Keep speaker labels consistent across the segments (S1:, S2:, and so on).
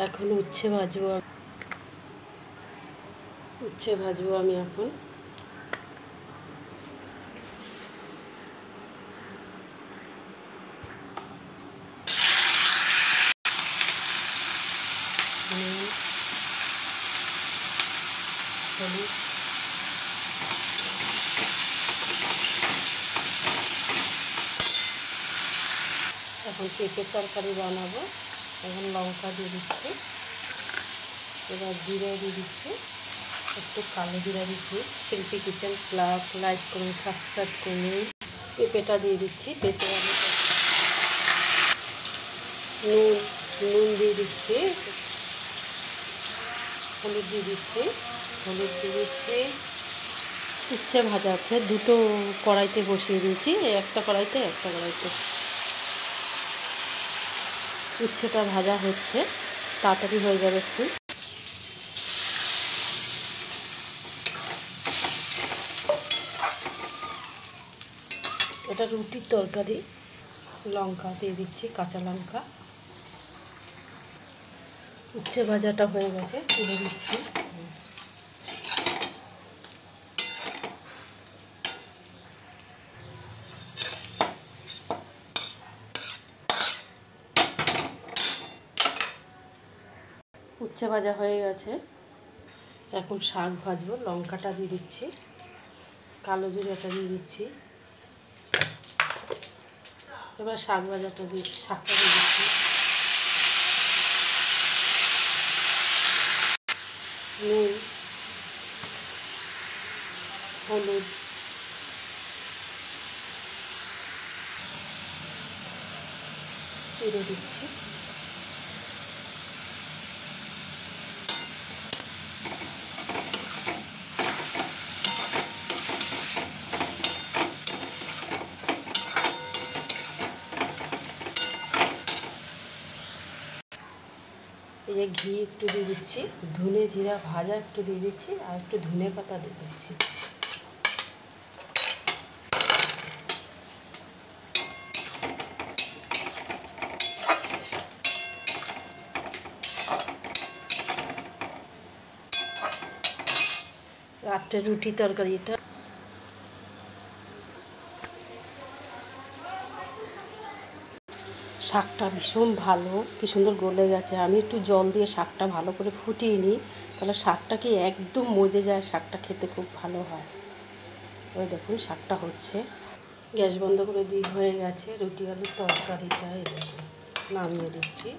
S1: এখন উচ্ছে ভাজবো আমি এখন। এখন পেঁপের তরকারি বানাবো। এখন লঙ্কা দিয়ে দিচ্ছি, এবার জিরে দিয়ে দিচ্ছি, একটু কালো জিরা দিচ্ছি। শিল্পী কিচেন ক্লাব লাইক করুন, সাবস্ক্রাইব করুন। পেঁপেটা দিয়ে দিচ্ছি, পেঁপে নুন দিয়ে দিচ্ছি, হলুদ দিয়ে দিচ্ছি। উচ্ছে ভাজা আছে, দুটো কড়াইতে বসিয়ে দিয়েছি, একটা কড়াইতে উচ্ছেটা ভাজা হচ্ছে, তাড়াতাড়ি হয়ে যাবে একটু। এটা রুটির তরকারি। লঙ্কা দিয়ে দিচ্ছি, কাঁচা লঙ্কা। উচ্ছে ভাজাটা হয়ে গেছে, তুলে দিচ্ছি। উচ্ছে ভাজা হয়ে গেছে, এখন শাক ভাজবো। লঙ্কাটা দিয়ে দিচ্ছি, কালো জিরাটা দিয়ে দিচ্ছি। এবার শাকটা দিয়ে দিচ্ছি। নুন, হলুদ, চিড়ে দিচ্ছি। এই যে ঘি একটু দিয়ে দিচ্ছি, ধনে জিরা ভাজা একটু দিয়ে দিচ্ছি, আর একটু ধনে পাতা দিয়ে দিচ্ছি। রাত্রে রুটি তরকারিটা। শাকটা ভীষণ ভালো, কি সুন্দর গলে গেছে। আমি একটু জল দিয়ে শাকটা ভালো করে ফুটিয়ে নিই, তাহলে শাকটা কি একদম মজে যায়, শাকটা খেতে খুব ভালো হয়। ওই দেখুন শাকটা হচ্ছে। গ্যাস বন্ধ করে হয়ে গেছে রুটি আলুর তরকারিটা। এই দেখুন নামিয়ে দিচ্ছি।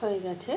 S1: হয়ে গেছে।